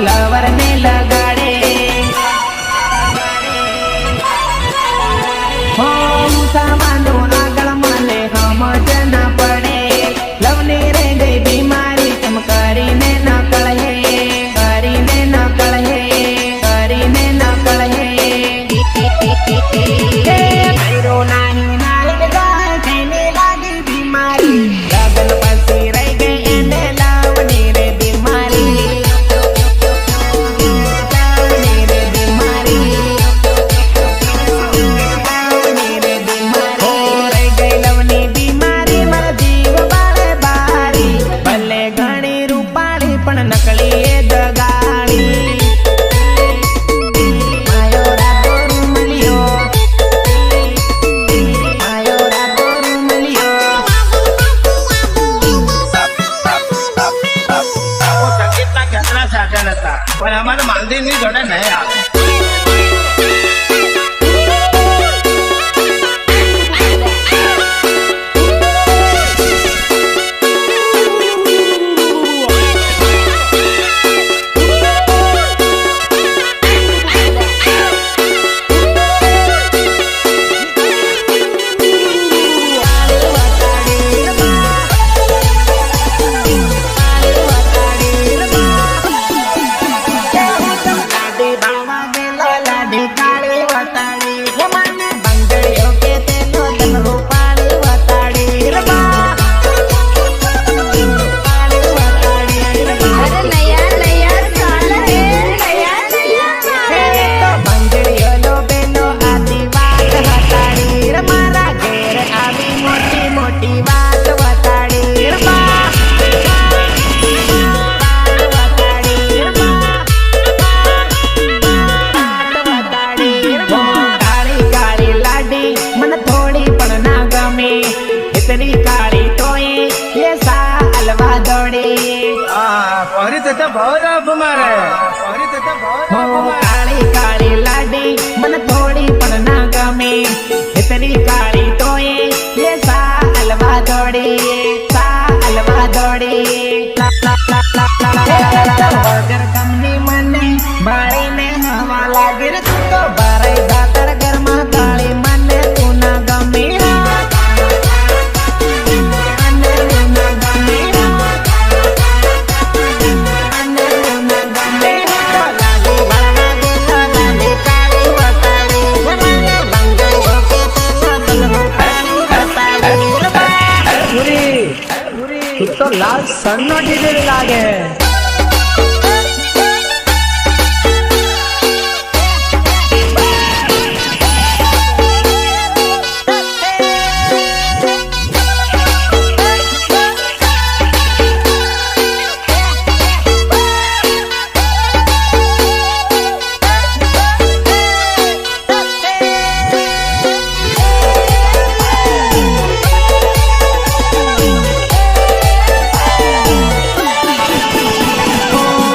lover ને લગાડે હો સામાનું આગળ મને સમજ ન પડે લવની રે ગઈ બીમારી તમ કરીને ન કળહે કરીને ન કળહે કરીને ન કળહે ભૈરો નાની નાની ગાય થઈને લાગી બીમારી લગન પછી રહી ગઈ એને લવની રે બીમારી લવની રે બીમારી લવની રે બીમારી રહી ગઈ લવની બીમારી મારા જીવ બાળે બારી ભલે ઘણી રૂપાળી પણ નકલી એ દગાડી માયો રાતો રૂમલિયો માયો રાતો રૂમલિયો સંગીતના ખેતરા સાધન હતા પણ અમારે માંદીની જોડે નહીં આવે લાડી બાવા ગેલો લાડી કાળી વતાડી મને બંગડીઓ કે તેનો તન રૂપાળી વતાડી કાળી વતાડી अरे नया नया साल है नया नया साल है તો બંગડીઓ લો બેનો આદી વાત વતાડી મારા ઘેર આવી મોટી મોટી વાત વતાડી કાળી કાળી લાડી મને થોડી પણ ના ગમે એટલી કાળી તોય એ સાલવા દોડે પરી થતા ભાવ મારે પરી થતા હો કાળી કાળી લાડી મને થોડી પણ ના ગમે એટલી કાળી તોય એ સાલવા દોડે સાલવા દોડે વગર કમની મને બાળીને હવા લાગે રે તું તો ભરાઈ જાતર ઘરમાં કાળી મને તું ના ગમે મને તું ના ગમે મને તું ના ગમે તો લાડી ભરવા દે તો લાડી કાળી વતાડી મને બંગડીઓ કે તેનો તન રૂપાળી વતાડી તું તો લાલ સનનો ડીજે લાગે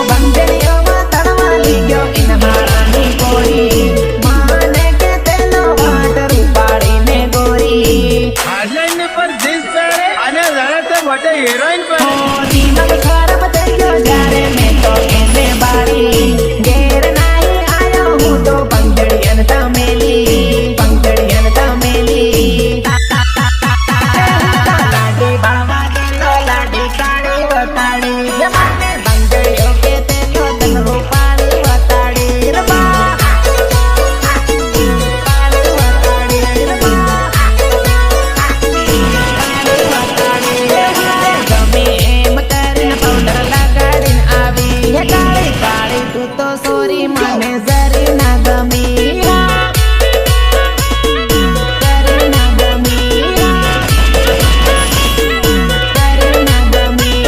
બંગડીઓમાં તળવાલી ગયો ઇન મારાની ગોરી માને કે તેનો વાટ રૂપાળીને ગોરી હાજન પર દિલ ચડે અને લડત વટે હિરોઈન પર દિમાગ ખરાબ થઈ ગયો જ્યારે મેં તો એને બાળી ઘેર નાહી આયો હું તો બંગડી અને તમેલી બંગડી અને તમેલી લાડી બાળવા ગેલો લાડી કાળી વતાડી મને બંગડીઓ કે તેનો તન રૂપાળી વતાડી કાળી વતાડી ગમે એમ કરીને પાવડર લગાડીને આવી હે કાળી કાળી તું તો સોરી મને જરી ના ગમી જરી ના ગમી જરી ના ગમી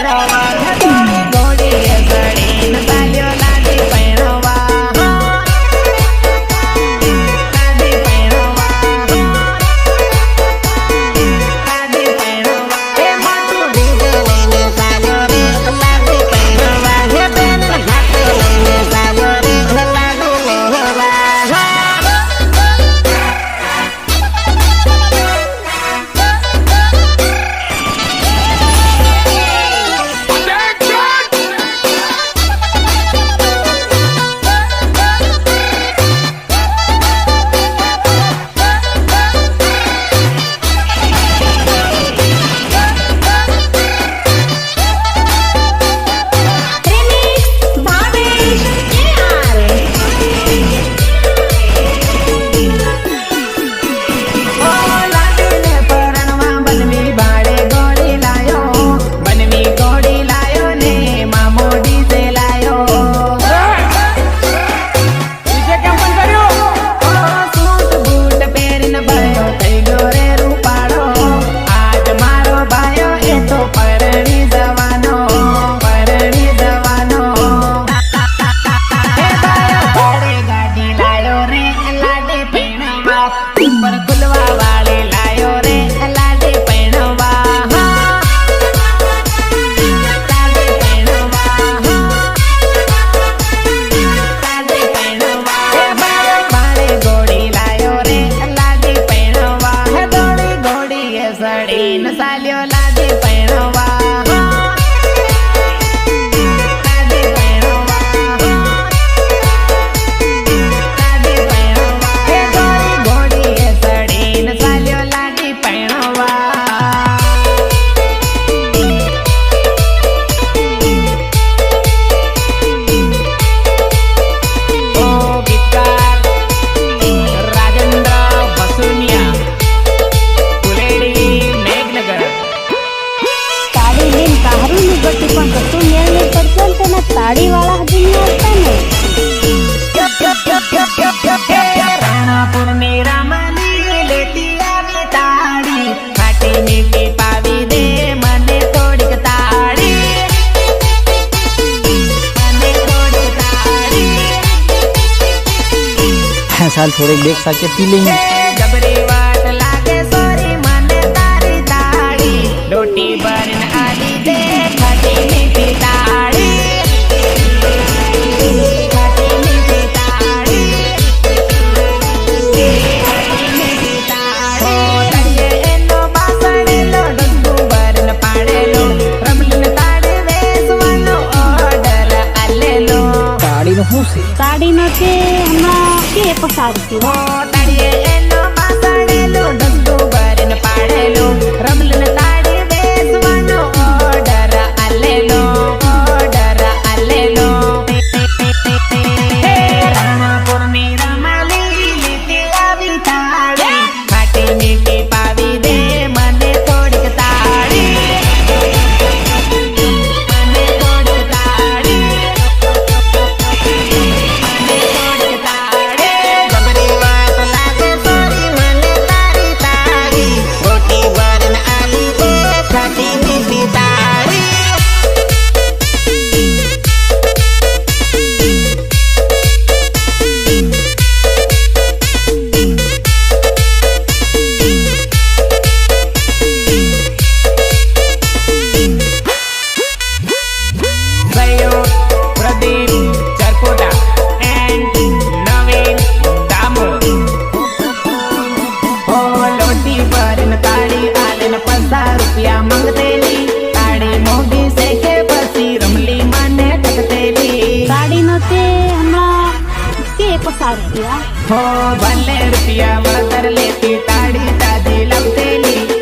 પહેરવા ઘોડી ઘોડી સડીને ચાલ્યો લાડી પહેરવા લાડી પહેરવા લાડી પહેરવા એ માથું ડીજે લઈને ચાલ્યો રે લાડી પહેરવા હે બેન હાથ લઈને ચાલ્યો રે લાડી પહેરવા ઉપર ખુલવા વાળી લાયો રે લાડી પહેરવા લાડી પહેરવા લાડી પહેરવા હે બાળે ઘોડી લાયો રે લાડી પહેરવા હે ઘોડી ઘોડી એ સડીને ચાલ્યો લાડી પહેરવા લાડી પહેરવા લાડી પહેરવા હે ઘોડી ઘોડી એ સડીને ચાલ્યો લાડી પહેરવા ઓ ગીતકાર રાજેન્દ્ર વસુનિયા ફુલેડી મેઘનગર તાળી લઈને તારું ની ગતિ પણ કશું મેળ નહીં પડતો ને તેના તાળી વાળા હજી નહીં આવતા ને રાણાપુરની રામની લેતી આવી તાળી ખાટી મીઠી પાવી દે મને થોડીક તાળી મને થોડીક તાળી साल थोड़े देख सके पी लेंगे જબરી વાત લાગે સોરી મને તારી તાળી લોટી ભરીને આલી દે ખાટી મીઠી તાળી ખાટી મીઠી તાળી ખાટી મીઠી તાળી તળિયે એનો બાસણેલો ડગું ભરીને પાડેલો રમલીને તાળી વેચવાનો ઓર્ડર આલેલો गाड़ी में हूँ से તાળી નો તે હમણાં કે પસારતી હો તળિયે એનો બાસણેલો ડગું ભરીને પાડેલો રમલીને તાળી વેચવાનો ઓર્ડર આલેલો ઓર્ડર આલેલો રાણાપુરની રમલી લીધી આવી તાળી ખાટી મીઠી પાવી દે મને થોડીક તાળી મને થોડીક તાળી મને થોડીક તાળી જબરી વાત લાગે સોરી મને તારી તાળી રોટી ભરીને આલી દે ખાટી મીઠી તાળી સહયોગ પ્રદીપ ચરકોટા એન્ડ નવીન દામોદ ઓ લોટી ભરીને તાળી આલીને 50 રૂપિયા માંગતેલી તાળી મોંઘી છે કે પછી રમલી મને ઠકતેલી તાળી નો તે હમણાં કે પસારતી હો ભલે રૂપિયા વળતર લેતી તાળી તાજી લાવતેલી